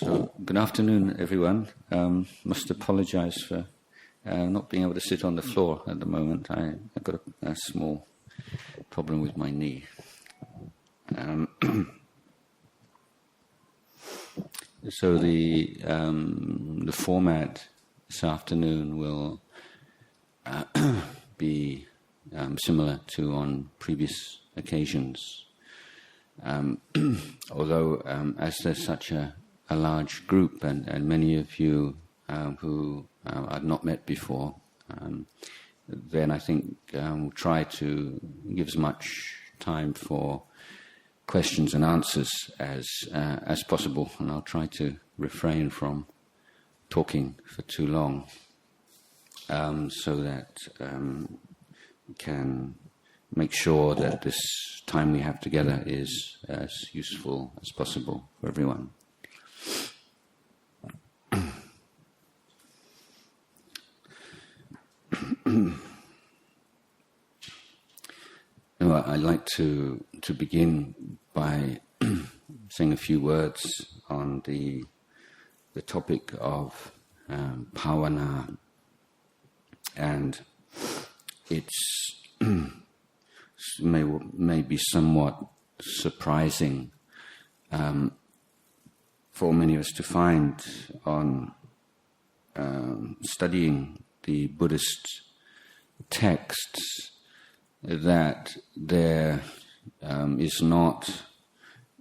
So, good afternoon, everyone. Must apologize for not being able to sit on the floor at the moment. I've got a small problem with my knee. So the format this afternoon will be similar to on previous occasions. Although as there's such a large group and many of you who I've not met before, then I think we'll try to give as much time for questions and answers as possible, and I'll try to refrain from talking for too long, so that we can make sure that this time we have together is as useful as possible for everyone. Well, I'd like to begin by saying a few words on the topic of bhavana, and it's may be somewhat surprising for many of us to find on studying the Buddhist texts that there is not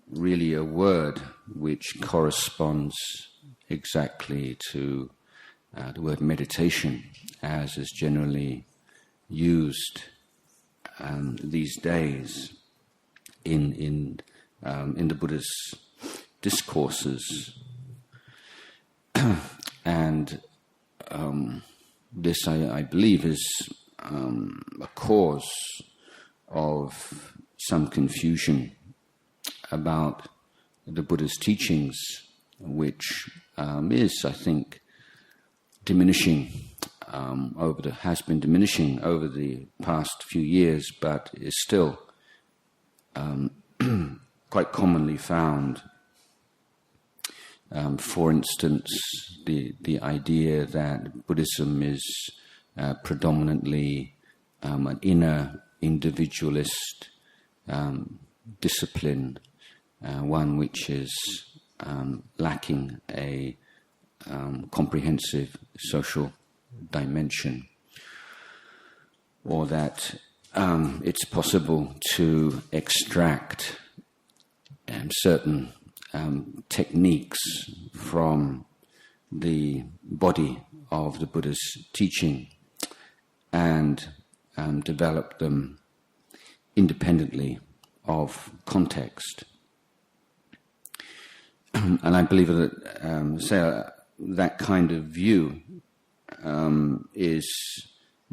really a word which corresponds exactly to the word meditation as is generally used these days in the Buddha's discourses, and this I believe is a cause of some confusion about the Buddha's teachings, which is, I think, diminishing. Has been diminishing over the past few years, but is still quite commonly found. For instance, the idea that Buddhism is predominantly an inner individualist discipline, one which is lacking a comprehensive social dimension, or that it's possible to extract certain techniques from the body of the Buddha's teaching and develop them independently of context. And I believe that that kind of view is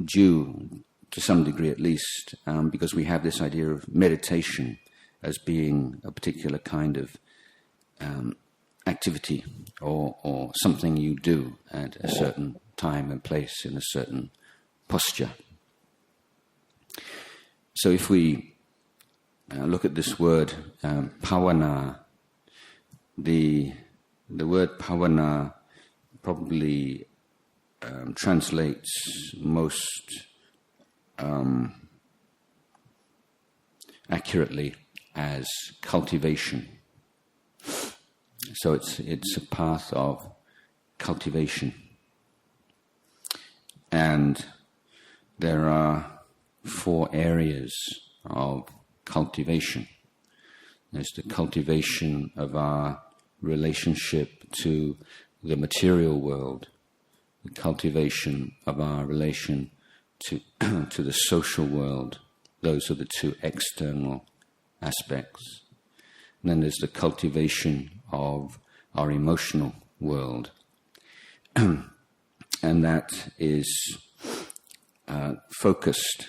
due, to some degree at least, because we have this idea of meditation as being a particular kind of activity or something you do at a certain time and place in a certain posture. So if we look at this word bhavana, the word bhavana probably translates most accurately as cultivation. So it's a path of cultivation, and there are 4 areas of cultivation. There's the cultivation of our relationship to the material world, the cultivation of our relation to the social world. Those are the 2 external aspects. And then there's the cultivation of our emotional world. And that is focused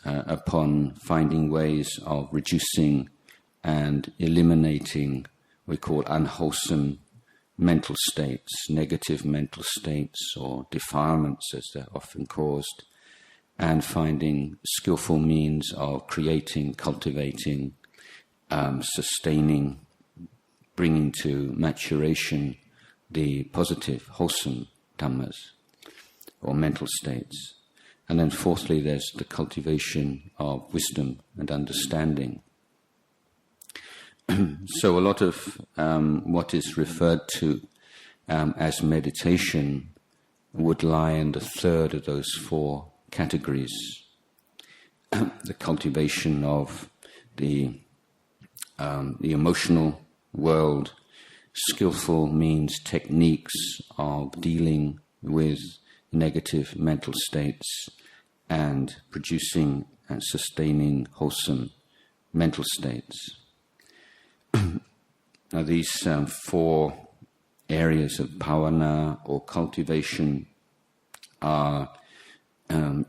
upon finding ways of reducing and eliminating what we call unwholesome mental states, negative mental states or defilements as they're often caused, and finding skillful means of creating, cultivating, sustaining, bringing to maturation the positive, wholesome dhammas or mental states. And then fourthly, there's the cultivation of wisdom and understanding. So a lot of what is referred to as meditation would lie in the third of those four categories. The cultivation of the emotional world, skillful means, techniques of dealing with negative mental states and producing and sustaining wholesome mental states. Now these four areas of bhavana or cultivation are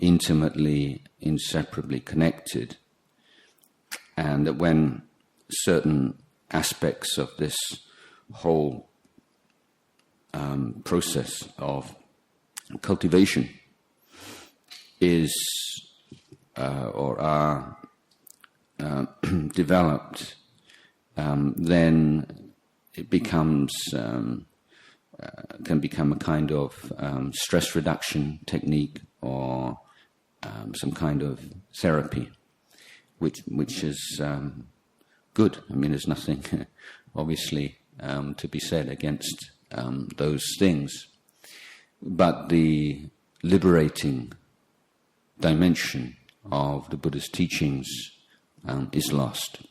intimately, inseparably connected, and that when certain aspects of this whole process of cultivation is or are developed, then it becomes can become a kind of stress reduction technique or some kind of therapy, which is good. I mean, there's nothing obviously to be said against those things, but the liberating dimension of the Buddha's teachings is lost.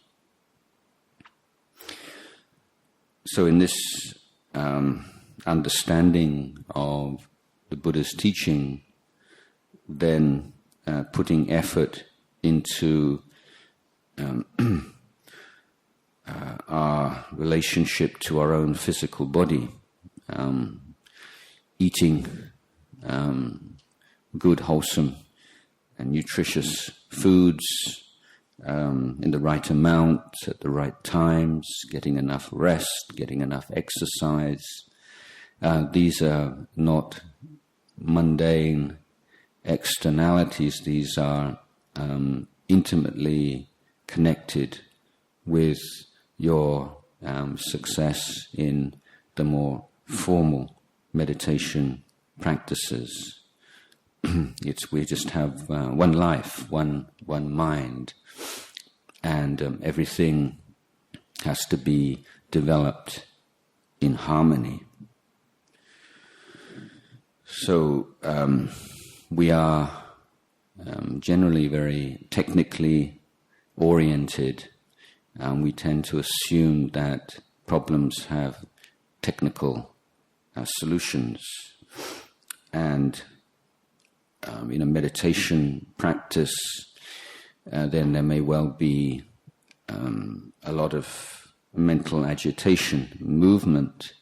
So in this understanding of the Buddha's teaching, then putting effort into our relationship to our own physical body, eating good, wholesome and nutritious foods in the right amount, at the right times, getting enough rest, getting enough exercise. These are not mundane externalities. These are intimately connected with your success in the more formal meditation practices. We just have one life, one mind, and everything has to be developed in harmony. So we are generally very technically oriented, and we tend to assume that problems have technical solutions. And in a meditation practice, then there may well be a lot of mental agitation, movement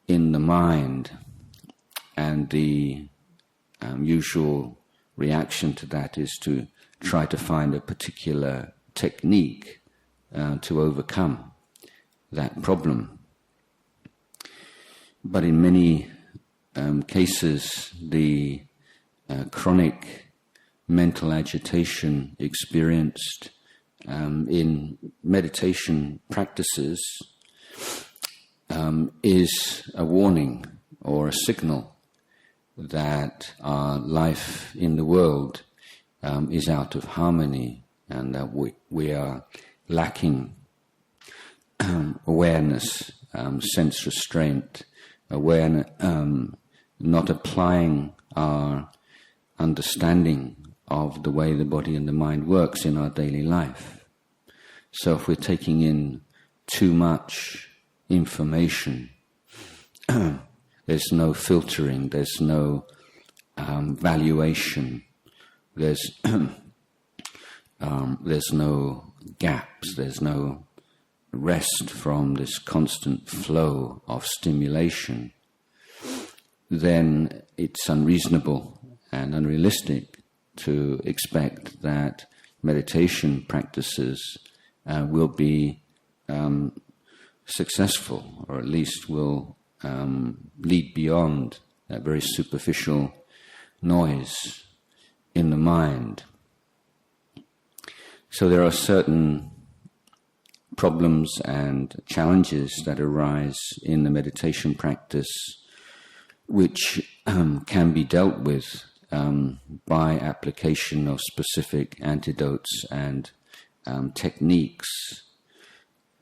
in the mind, and the usual reaction to that is to try to find a particular technique to overcome that problem. But in many cases, the chronic mental agitation experienced in meditation practices is a warning or a signal that our life in the world is out of harmony, and that we are lacking awareness, sense restraint, awareness, not applying our understanding of the way the body and the mind works in our daily life. So if we're taking in too much information, there's no filtering, there's no valuation, there's no gaps, there's no rest from this constant flow of stimulation, then it's unreasonable and unrealistic to expect that meditation practices will be successful, or at least will lead beyond that very superficial noise in the mind. So there are certain problems and challenges that arise in the meditation practice which can be dealt with by application of specific antidotes and techniques,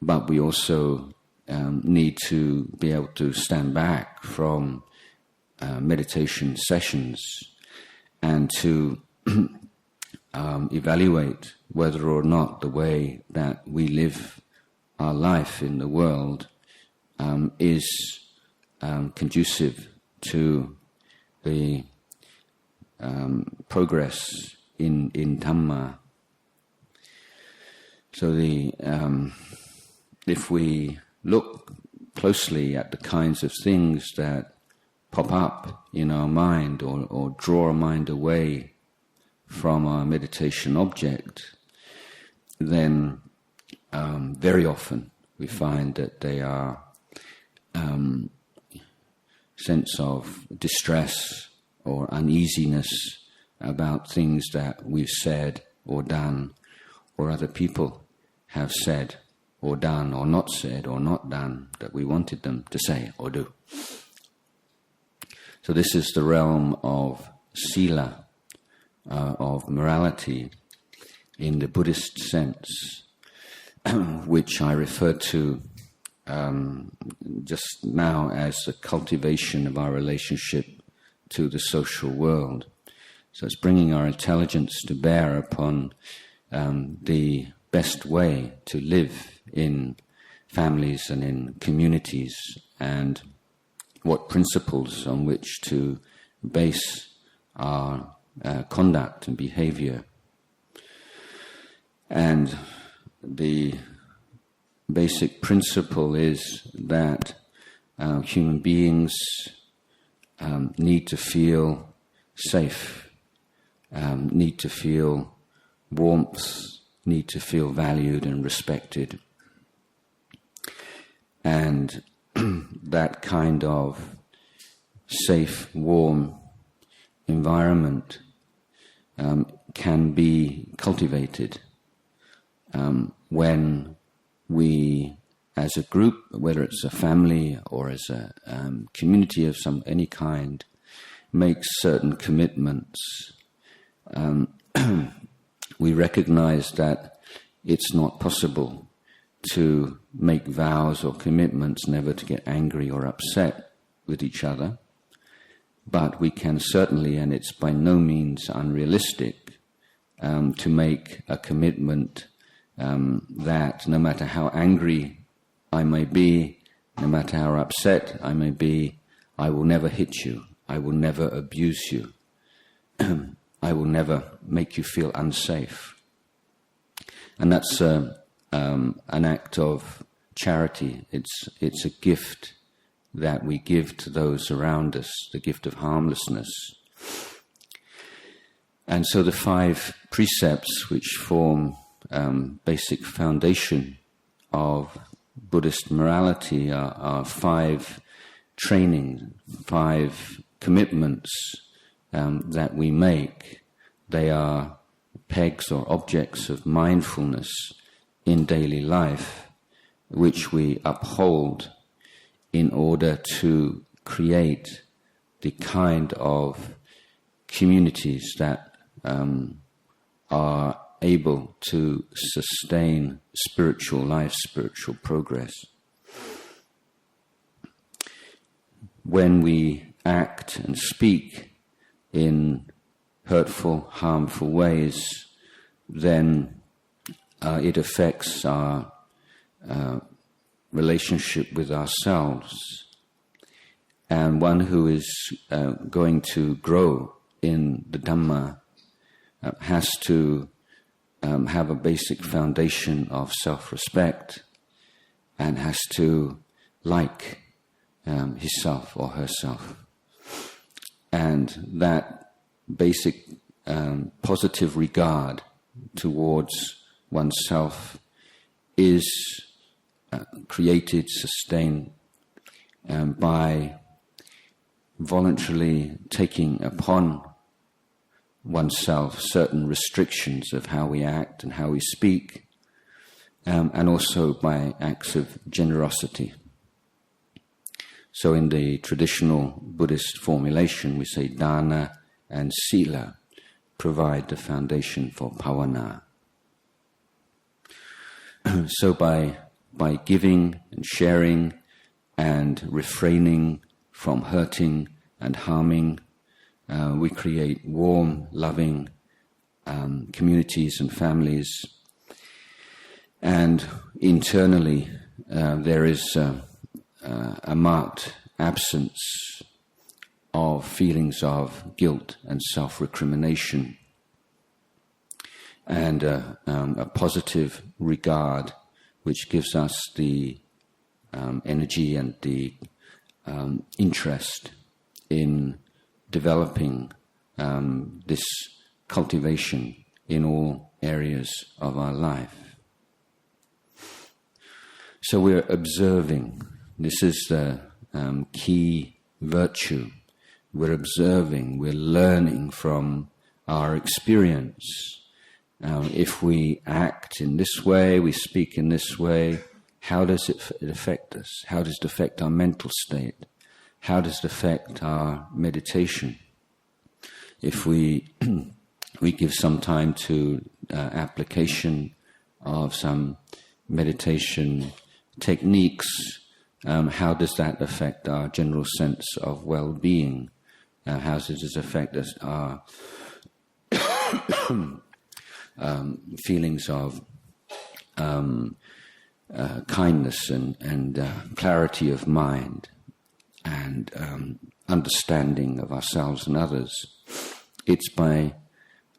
but we also need to be able to stand back from meditation sessions and to evaluate whether or not the way that we live our life in the world is conducive to the progress in Dhamma. So if we look closely at the kinds of things that pop up in our mind or draw our mind away from our meditation object, then very often we find that they are sense of distress or uneasiness about things that we've said or done, or other people have said or done or not said or not done that we wanted them to say or do. So this is the realm of sila, of morality in the Buddhist sense, which I refer to just now as the cultivation of our relationship to the social world. So it's bringing our intelligence to bear upon the best way to live in families and in communities, and what principles on which to base our conduct and behavior. And the basic principle is that human beings need to feel safe, need to feel warmth, need to feel valued and respected. And that kind of safe, warm environment can be cultivated when we, as a group, whether it's a family or as a community of any kind, make certain commitments. We recognize that it's not possible to make vows or commitments never to get angry or upset with each other, but we can certainly, and it's by no means unrealistic, to make a commitment that no matter how angry I may be, no matter how upset I may be, I will never hit you, I will never abuse you, I will never make you feel unsafe. And that's an act of charity. It's a gift that we give to those around us, the gift of harmlessness. And so the 5 precepts which form basic foundation of Buddhist morality are 5 training, 5 commitments that we make. They are pegs or objects of mindfulness in daily life, which we uphold in order to create the kind of communities that are able to sustain spiritual life, spiritual progress. When we act and speak in hurtful, harmful ways, then it affects our relationship with ourselves. And one who is going to grow in the Dhamma has to have a basic foundation of self-respect and has to like himself or herself. And that basic positive regard towards oneself is created, sustained by voluntarily taking upon oneself certain restrictions of how we act and how we speak, and also by acts of generosity. So in the traditional Buddhist formulation, we say dana and sila provide the foundation for bhavana. So by giving and sharing and refraining from hurting and harming, we create warm, loving communities and families. And internally, there is a marked absence of feelings of guilt and self-recrimination, and a positive regard which gives us the energy and the interest in developing this cultivation in all areas of our life. So we're observing. This is the key virtue. We're observing, we're learning from our experience. If we act in this way, we speak in this way, how does it affect us? How does it affect our mental state? How does it affect our meditation? If we give some time to application of some meditation techniques, how does that affect our general sense of well-being? How does it affect us, our feelings of kindness and clarity of mind and understanding of ourselves and others? It's by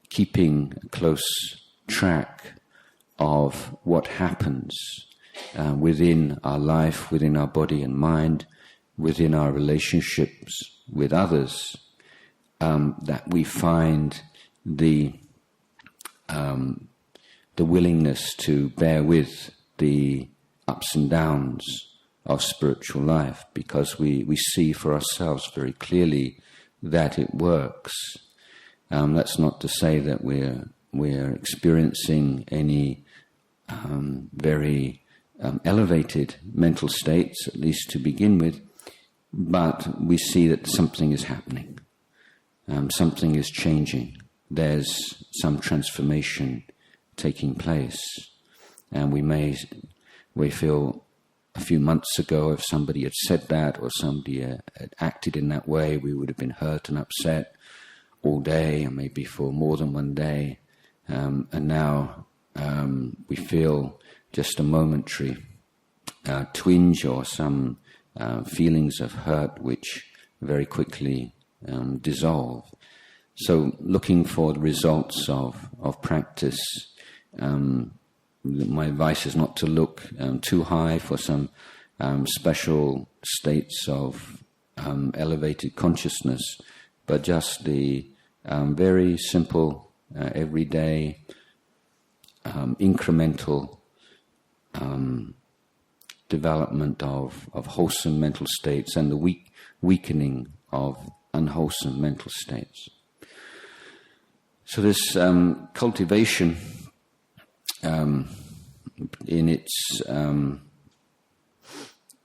keeping close track of what happens within our life, within our body and mind, within our relationships with others, that we find the willingness to bear with the ups and downs of spiritual life, because we see for ourselves very clearly that it works. That's not to say that we're experiencing any very elevated mental states, at least to begin with, but we see that something is happening, something is changing. There's some transformation taking place, and we feel a few months ago, if somebody had said that or somebody had acted in that way, we would have been hurt and upset all day, and maybe for more than one day. And now we feel just a momentary twinge or some feelings of hurt which very quickly dissolve. So looking for the results of practice, my advice is not to look too high for some special states of elevated consciousness, but just the very simple, everyday, incremental development of wholesome mental states and the weakening of unwholesome mental states. So this cultivation in its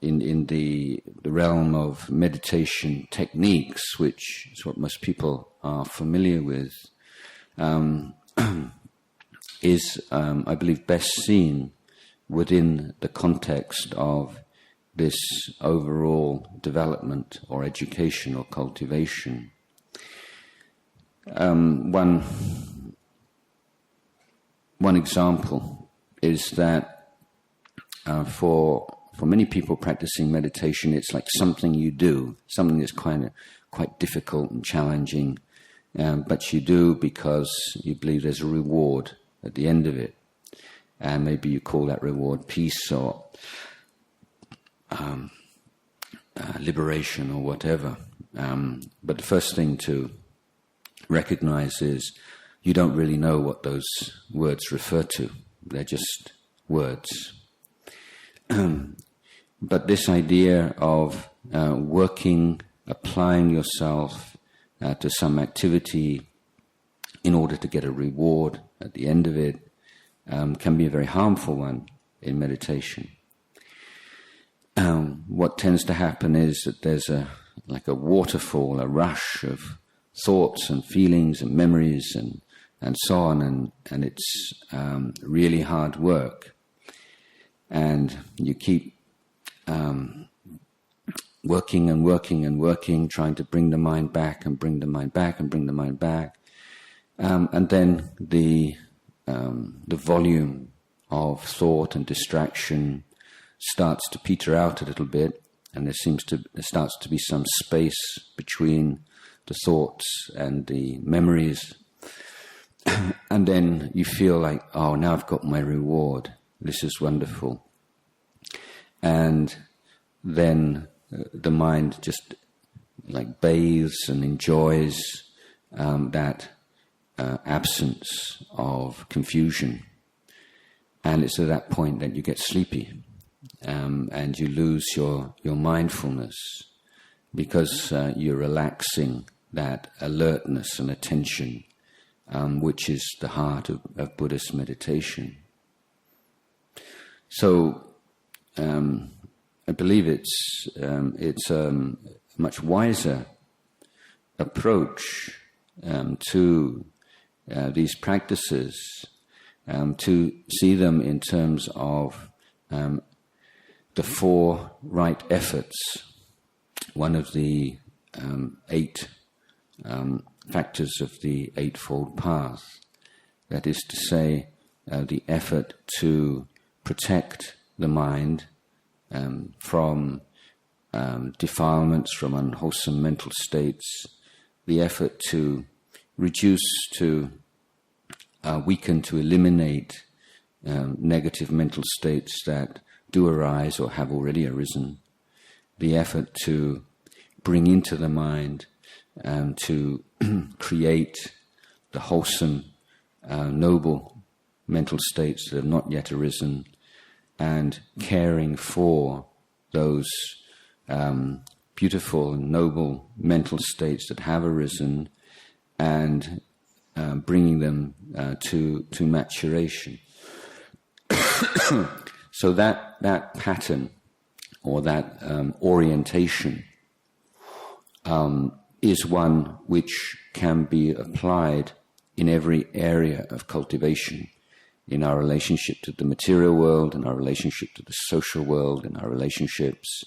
in the realm of meditation techniques, which is what most people are familiar with, is, I believe, best seen within the context of this overall development or education or cultivation. One example is that for many people practicing meditation, it's like something you do, something that's quite difficult and challenging, but you do because you believe there's a reward at the end of it. And maybe you call that reward peace or liberation or whatever. But the first thing to recognize is you don't really know what those words refer to. They're just words. But this idea of working, applying yourself to some activity in order to get a reward at the end of it can be a very harmful one in meditation. What tends to happen is that there's like a waterfall, a rush of thoughts and feelings and memories and so on, and it's really hard work. And you keep working and working and working, trying to bring the mind back and bring the mind back and bring the mind back. And then the volume of thought and distraction starts to peter out a little bit, and there starts to be some space between the thoughts and the memories. And then you feel like, oh, now I've got my reward. This is wonderful. And then the mind just like bathes and enjoys that absence of confusion. And it's at that point that you get sleepy, and you lose your mindfulness, because you're relaxing that alertness and attention, which is the heart of Buddhist meditation. So I believe it's a much wiser approach to these practices, to see them in terms of the 4 right efforts, one of the 8 factors of the Eightfold Path. That is to say, the effort to protect the mind from defilements, from unwholesome mental states, the effort to reduce, to weaken, to eliminate negative mental states that do arise or have already arisen, the effort to bring into the mind to create the wholesome, noble mental states that have not yet arisen, and caring for those beautiful and noble mental states that have arisen, and bringing them to maturation. So that pattern, or that orientation, is one which can be applied in every area of cultivation, in our relationship to the material world, in our relationship to the social world, in our relationships,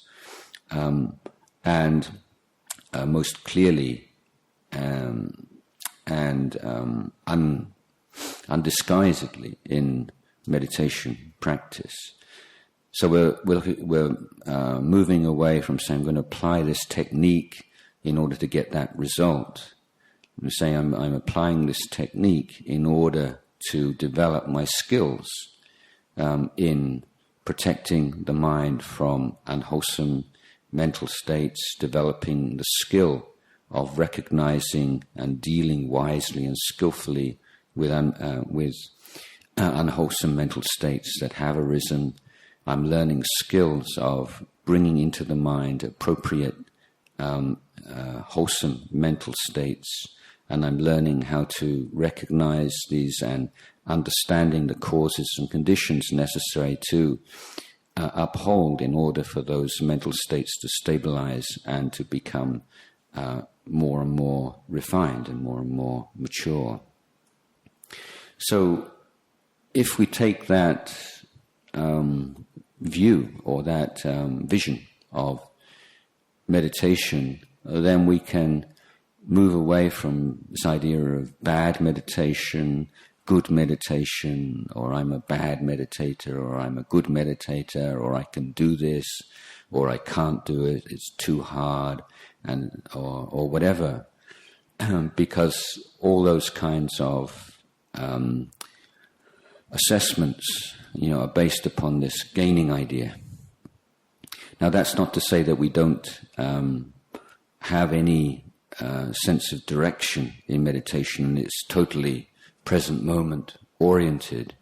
and most clearly and undisguisedly in meditation practice. So we're moving away from saying I'm going to apply this technique in order to get that result. I'm saying I'm applying this technique in order to develop my skills in protecting the mind from unwholesome mental states, developing the skill of recognizing and dealing wisely and skillfully with unwholesome mental states that have arisen. I'm learning skills of bringing into the mind appropriate wholesome mental states, and I'm learning how to recognize these and understanding the causes and conditions necessary to uphold in order for those mental states to stabilize and to become more and more refined and more mature. So if we take that view or that vision of meditation, then we can move away from this idea of bad meditation, good meditation, or I'm a bad meditator, or I'm a good meditator, or I can do this, or I can't do it, it's too hard, and or whatever, because all those kinds of assessments, are based upon this gaining idea. Now, that's not to say that we don't have any sense of direction in meditation. It's totally present moment oriented.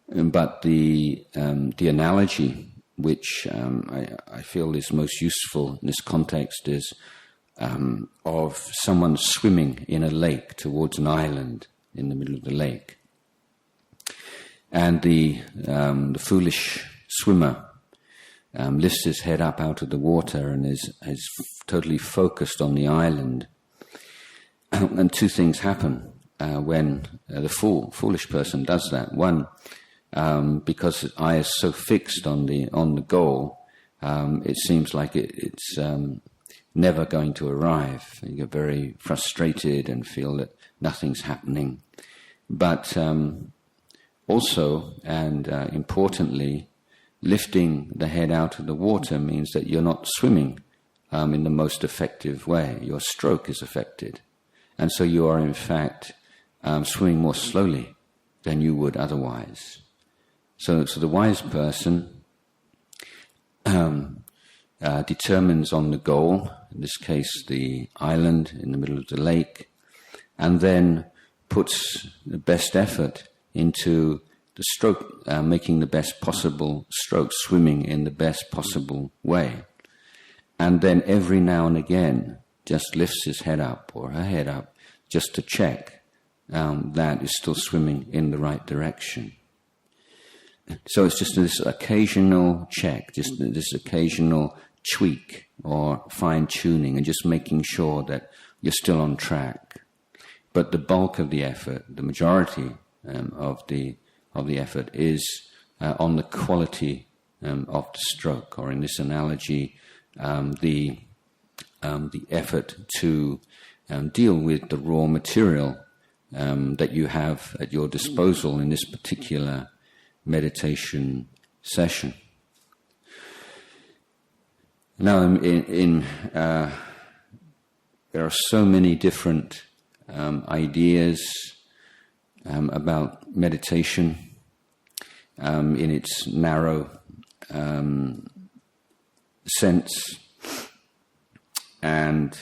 But the analogy which I feel is most useful in this context is of someone swimming in a lake towards an island in the middle of the lake. And the foolish swimmer lifts his head up out of the water and is totally focused on the island. And two things happen when the foolish person does that. One, because his eye is so fixed on the goal, it seems like it's never going to arrive. You get very frustrated and feel that nothing's happening. But also, and importantly, lifting the head out of the water means that you're not swimming in the most effective way. Your stroke is affected. And so you are, in fact, swimming more slowly than you would otherwise. So the wise person determines on the goal, in this case the island in the middle of the lake, and then puts the best effort into the stroke, making the best possible stroke, swimming in the best possible way. And then every now and again just lifts his head up or her head up just to check that is still swimming in the right direction. So it's just this occasional check, just this occasional tweak or fine-tuning and just making sure that you're still on track. But the bulk of the effort, the majority of the effort is on the quality of the stroke, or in this analogy, the effort to deal with the raw material that you have at your disposal in this particular meditation session. Now, there are so many different ideas about meditation in its narrow sense, and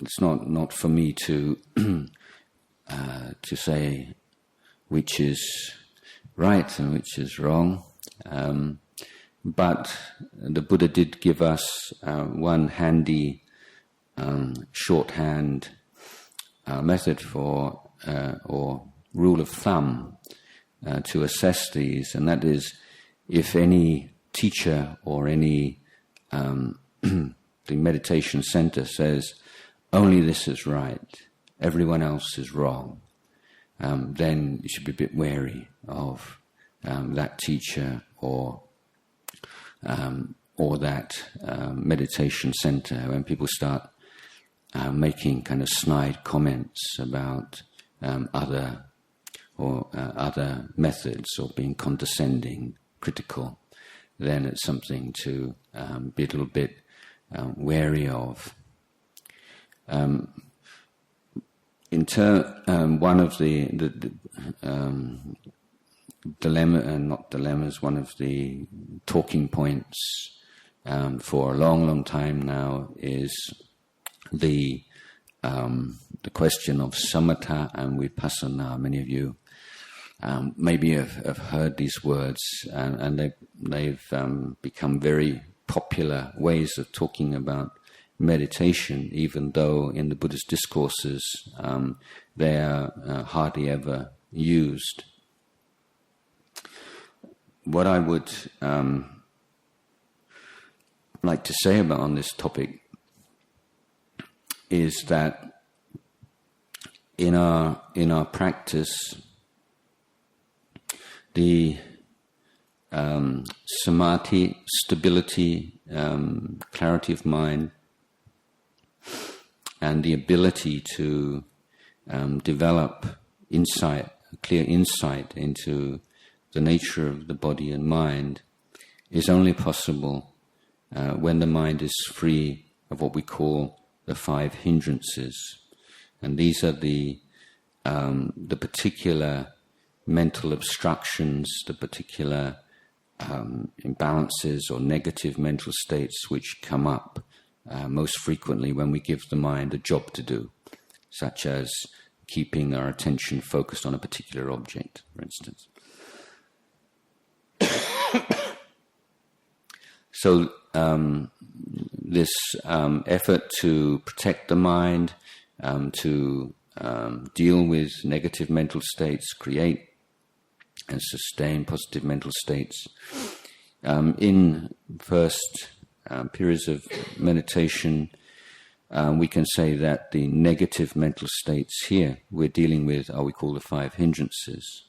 it's not for me to say which is right and which is wrong. But the Buddha did give us one handy shorthand method for or rule of thumb to assess these, and that is, if any teacher or any the meditation center says only this is right, everyone else is wrong, then you should be a bit wary of that teacher or that meditation center. When people start making kind of snide comments about other methods, or being condescending, critical, then it's something to be a little bit wary of. One of the dilemmas, one of the talking points for a long time now is the question of samatha and vipassana. Many of you maybe have heard these words, and they've become very popular ways of talking about meditation, even though in the Buddhist discourses they are hardly ever used. What I would like to say about on this topic is that in our practice, the samadhi, stability, clarity of mind, and the ability to develop insight, clear insight into the nature of the body and mind is only possible when the mind is free of what we call the 5 hindrances. And these are the particular mental obstructions, the particular imbalances or negative mental states which come up most frequently when we give the mind a job to do, such as keeping our attention focused on a particular object, for instance. So this effort to protect the mind, to deal with negative mental states, create and sustain positive mental states. In first periods of meditation, we can say that the negative mental states here we're dealing with are we call the 5 hindrances.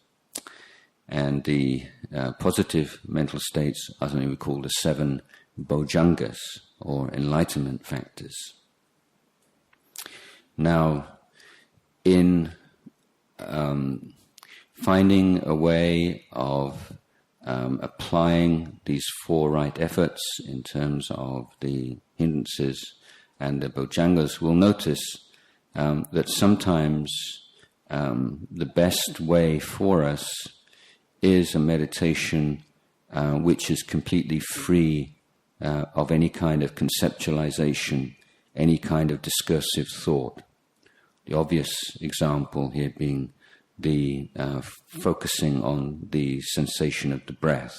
And the positive mental states are something we call the 7 bojjhangas, or enlightenment factors. Now, in finding a way of applying these 4 right efforts in terms of the hindrances and the bojjhangas, we'll notice that sometimes the best way for us is a meditation which is completely free of any kind of conceptualization, any kind of discursive thought. The obvious example here being the focusing on the sensation of the breath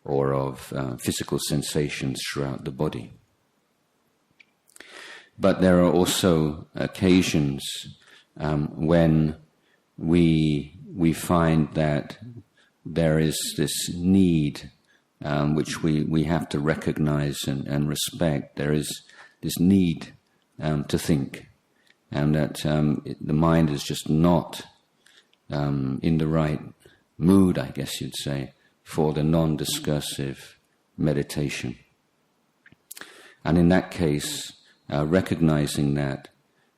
or of physical sensations throughout the body. But there are also occasions when we find that there is this need which we have to recognize and respect. There is this need to think, and that the mind is just not in the right mood, I guess you'd say, for the non-discursive meditation. And in that case, recognizing that,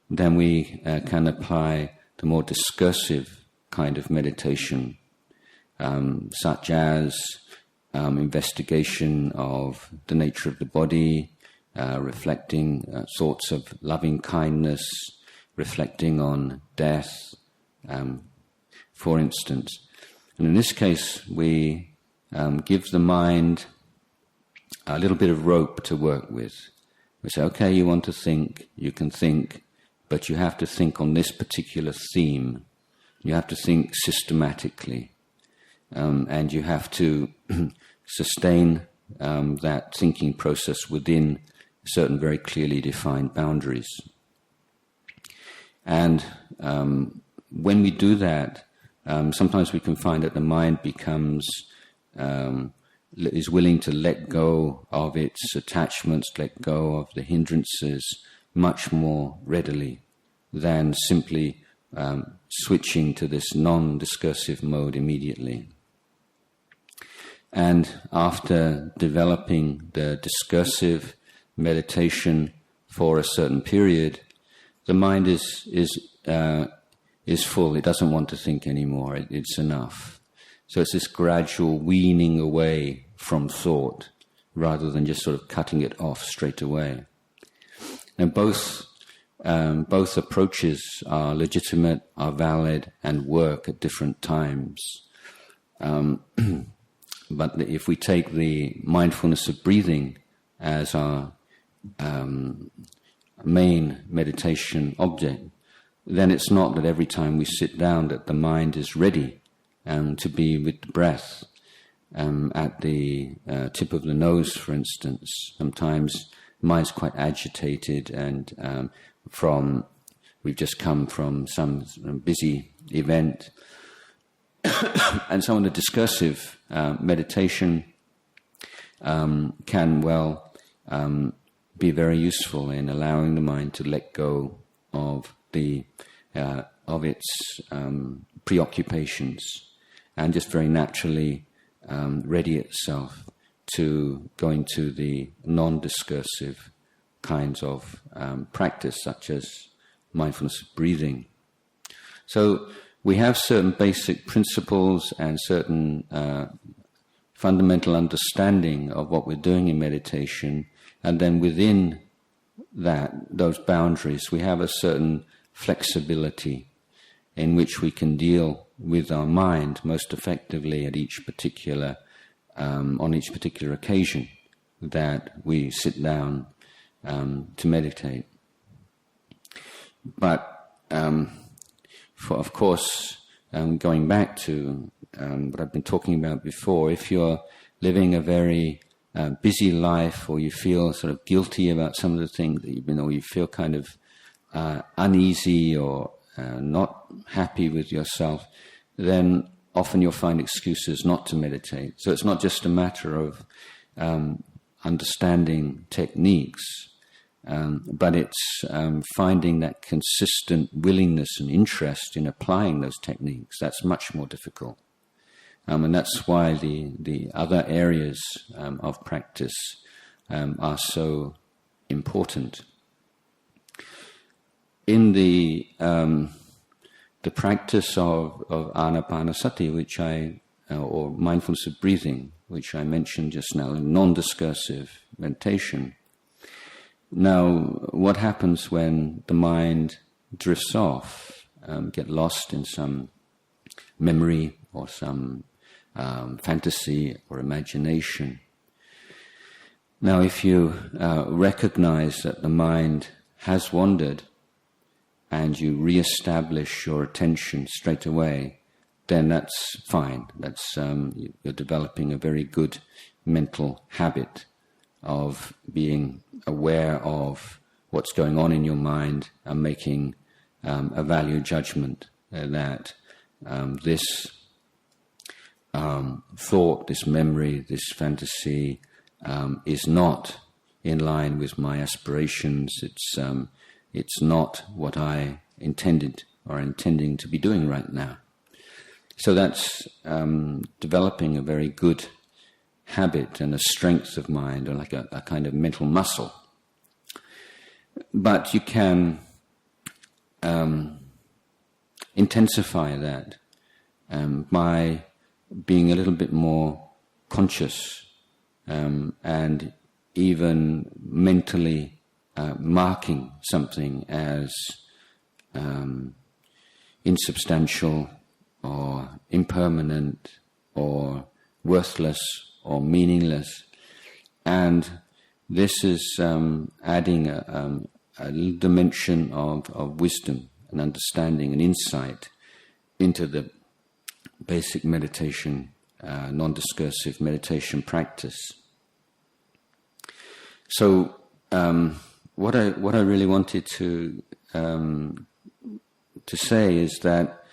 then we can apply the more discursive kind of meditation, such as investigation of the nature of the body, reflecting thoughts of loving kindness, reflecting on death, for instance. And in this case, we give the mind a little bit of rope to work with. We say, okay, you want to think, you can think, but you have to think on this particular theme. You have to think systematically. And you have to sustain that thinking process within certain very clearly defined boundaries. And when we do that, sometimes we can find that the mind is willing to let go of its attachments, let go of the hindrances much more readily than simply switching to this non-discursive mode immediately. And after developing the discursive meditation for a certain period, the mind is full. It doesn't want to think anymore. It's enough. So it's this gradual weaning away from thought rather than just sort of cutting it off straight away. And both approaches are legitimate, are valid, and work at different times. But if we take the mindfulness of breathing as our main meditation object, then it's not that every time we sit down that the mind is ready to be with the breath. At the tip of the nose, for instance, sometimes the mind's quite agitated, and we've just come from some busy event, and some of the discursive meditation can well be very useful in allowing the mind to let go of its preoccupations and just very naturally ready itself to go into the non-discursive kinds of practice, such as mindfulness of breathing. So we have certain basic principles and certain fundamental understanding of what we're doing in meditation, and then within those boundaries, we have a certain flexibility in which we can deal with our mind most effectively at on each particular occasion that we sit down to meditate. But of course, going back to what I've been talking about before, if you're living a very busy life, or you feel sort of guilty about some of the things that you've been, or you feel kind of uneasy or not happy with yourself, then often you'll find excuses not to meditate. So it's not just a matter of understanding techniques, but it's finding that consistent willingness and interest in applying those techniques. That's much more difficult. And that's why the other areas of practice are so important. In the practice of anapanasati, which or mindfulness of breathing, which I mentioned just now, non-discursive meditation. Now, what happens when the mind drifts off, get lost in some memory or some fantasy or imagination? Now, if you recognize that the mind has wandered and you re-establish your attention straight away, then that's fine. That's you're developing a very good mental habit of being aware of what's going on in your mind and making a value judgment that this thought, this memory, this fantasy is not in line with my aspirations. It's not what I intended or intending to be doing right now. So that's developing a very good habit and a strength of mind, or like a kind of mental muscle. But you can intensify that by being a little bit more conscious and even mentally marking something as insubstantial or impermanent or worthless or meaningless. And this is adding a little dimension of wisdom and understanding and insight into the basic meditation, non-discursive meditation practice. So what I really wanted to say is that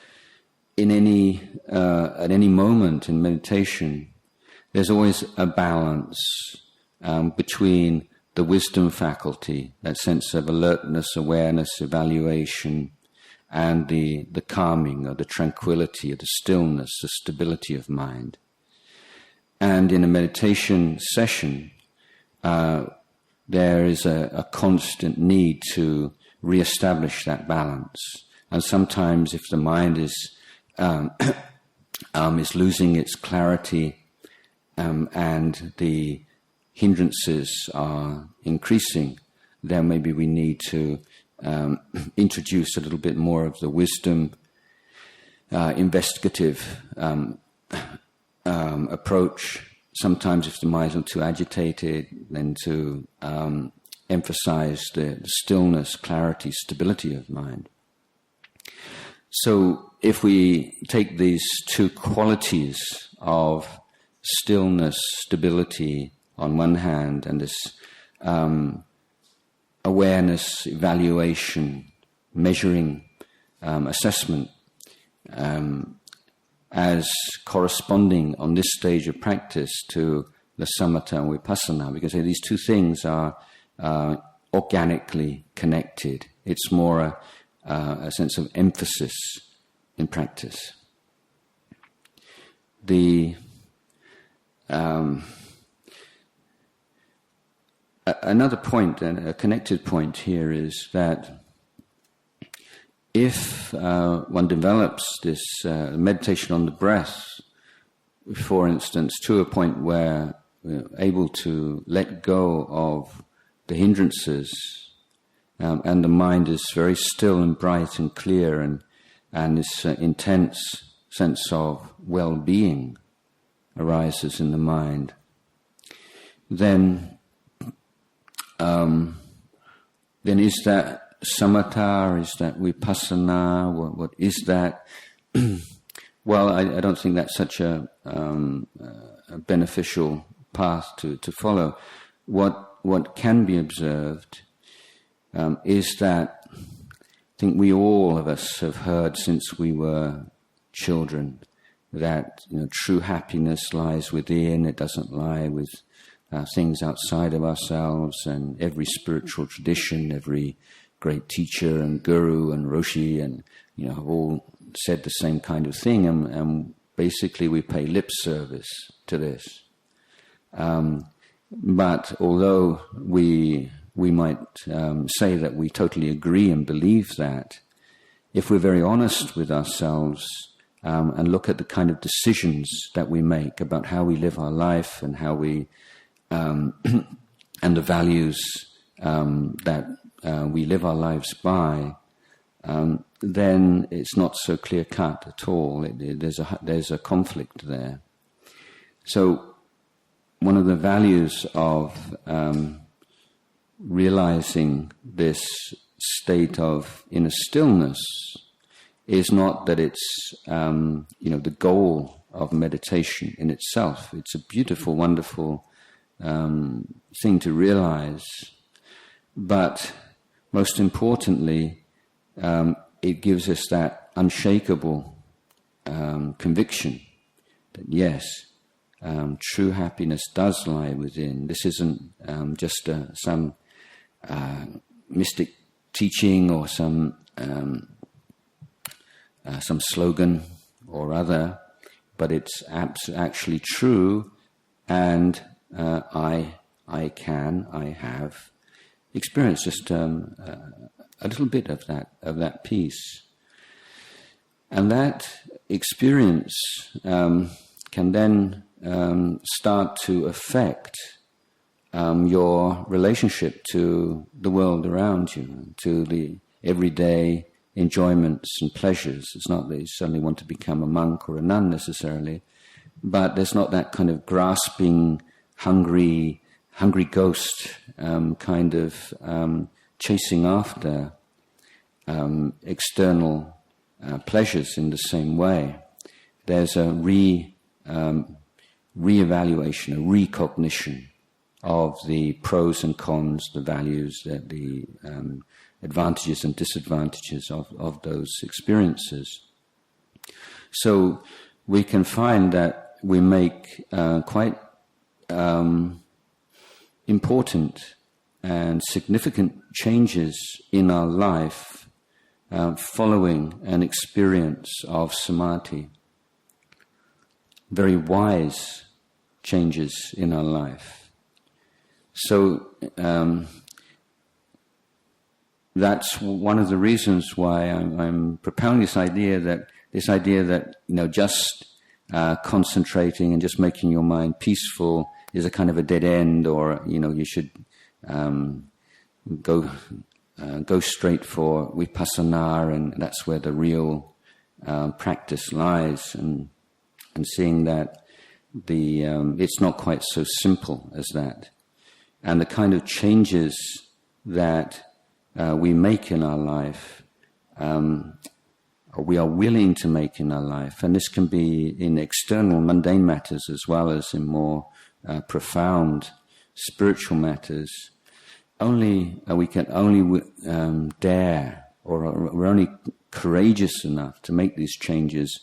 in at any moment in meditation, there's always a balance between the wisdom faculty, that sense of alertness, awareness, evaluation, and the calming or the tranquility or the stillness, the stability of mind. And in a meditation session, there is a constant need to re-establish that balance. And sometimes if the mind is losing its clarity and the hindrances are increasing, then maybe we need to introduce a little bit more of the wisdom, investigative approach. Sometimes if the mind is too agitated, then to emphasize the stillness, clarity, stability of mind. So if we take these two qualities of stillness, stability on one hand, and this awareness, evaluation, measuring, assessment, as corresponding on this stage of practice to the samatha and vipassana, because these two things are organically connected. It's more a sense of emphasis in practice. Another point, and a connected point here, is that if one develops this meditation on the breath, for instance, to a point where we're able to let go of the hindrances, and the mind is very still and bright and clear, and this intense sense of well-being arises in the mind, then is that samatha, is that vipassana? What is that? Well, I don't think that's such a beneficial path to follow. What can be observed is that I think we all of us have heard since we were children that true happiness lies within. It doesn't lie with things outside of ourselves. And every spiritual tradition, every great teacher and guru and roshi and have all said the same kind of thing, and basically we pay lip service to this. But although we might say that we totally agree and believe that, if we're very honest with ourselves and look at the kind of decisions that we make about how we live our life and how we and the values that we live our lives by, then it's not so clear-cut at all. There's a conflict there. So one of the values of realizing this state of inner stillness is not that it's the goal of meditation in itself. It's a beautiful, wonderful thing to realize, but most importantly, it gives us that unshakable conviction that yes, true happiness does lie within. This isn't just some mystic teaching or some slogan or other, but it's actually true, and I have experienced just a little bit of that piece, and that experience can then start to affect your relationship to the world around you, to the everyday enjoyments and pleasures. It's not that you suddenly want to become a monk or a nun necessarily, but there's not that kind of grasping, hungry ghost kind of chasing after external pleasures in the same way. There's a re-evaluation, a recognition of the pros and cons, the values, the advantages and disadvantages of those experiences. So we can find that we make quite important and significant changes in our life following an experience of samadhi. Very wise changes in our life. So that's one of the reasons why I'm propounding this idea that just concentrating and just making your mind peaceful is a kind of a dead end, or you should go straight for vipassana, and that's where the real practice lies, and seeing that it's not quite so simple as that, and the kind of changes that we make in our life, we are willing to make in our life, and this can be in external mundane matters as well as in more profound spiritual matters. We can only dare, or we're only courageous enough to make these changes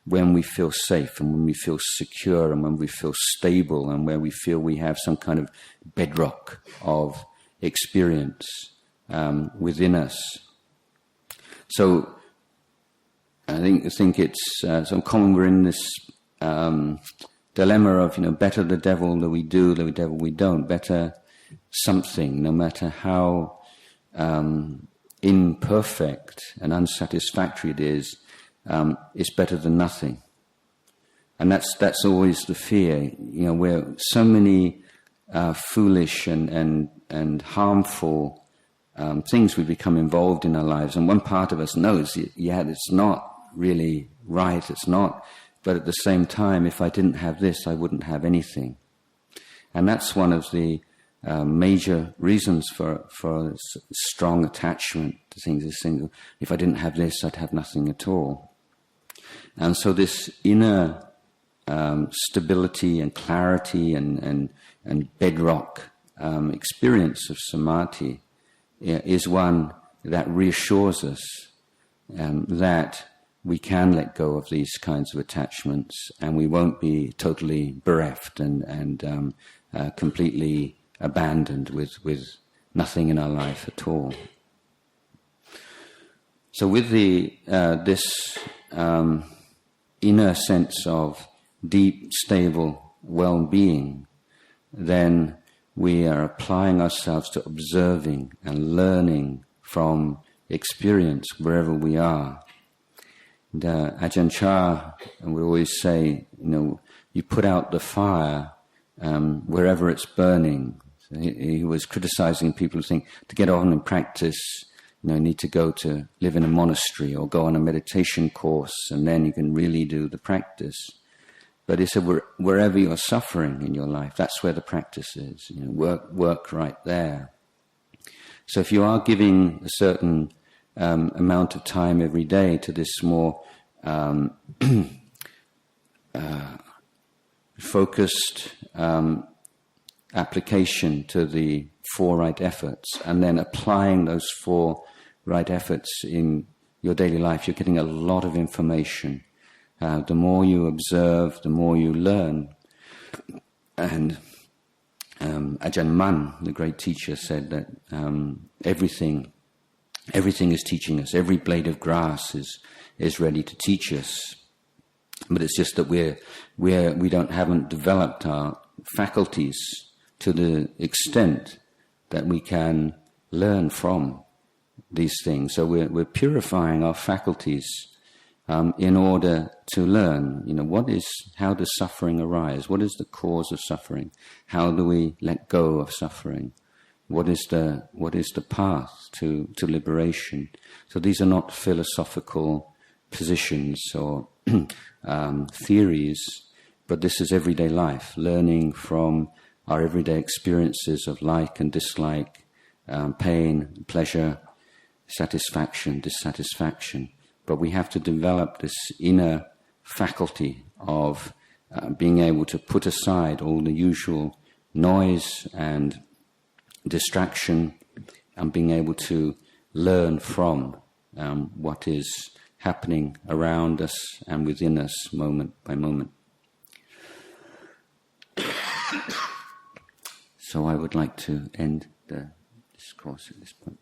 when we feel safe and when we feel secure and when we feel stable and where we feel we have some kind of bedrock of experience within us. So I think it's so common. We're in this dilemma of better the devil that we do, the devil we don't. Better something, no matter how imperfect and unsatisfactory it is better than nothing. And that's always the fear. Where so many foolish and harmful things we become involved in our lives, and one part of us knows, it's not really right, it's not, but at the same time, if I didn't have this, I wouldn't have anything. And that's one of the major reasons for strong attachment to things. Is saying, if I didn't have this, I'd have nothing at all. And so this inner stability and clarity and bedrock experience of samadhi is one that reassures us that we can let go of these kinds of attachments and we won't be totally bereft and completely abandoned with nothing in our life at all. So with this inner sense of deep, stable well-being, then we are applying ourselves to observing and learning from experience wherever we are. And, Ajahn Chah would always say, you put out the fire wherever it's burning. So he was criticizing people who think to get on and practice, you need to go to live in a monastery or go on a meditation course, and then you can really do the practice. But he said, wherever you're suffering in your life, that's where the practice is. Work right there. So if you are giving a certain amount of time every day to this more focused application to the 4 right efforts, and then applying those 4 right efforts in your daily life, you're getting a lot of information. The more you observe, the more you learn. And Ajahn Man, the great teacher, said that everything is teaching us. Every blade of grass is ready to teach us. But it's just that we haven't developed our faculties to the extent that we can learn from these things. So we're purifying our faculties in order to learn. How does suffering arise? What is the cause of suffering? How do we let go of suffering? What is the path to liberation? So these are not philosophical positions or theories, but this is everyday life, learning from our everyday experiences of like and dislike, pain, pleasure, satisfaction, dissatisfaction. But we have to develop this inner faculty of being able to put aside all the usual noise and distraction and being able to learn from what is happening around us and within us moment by moment. So I would like to end the discourse at this point.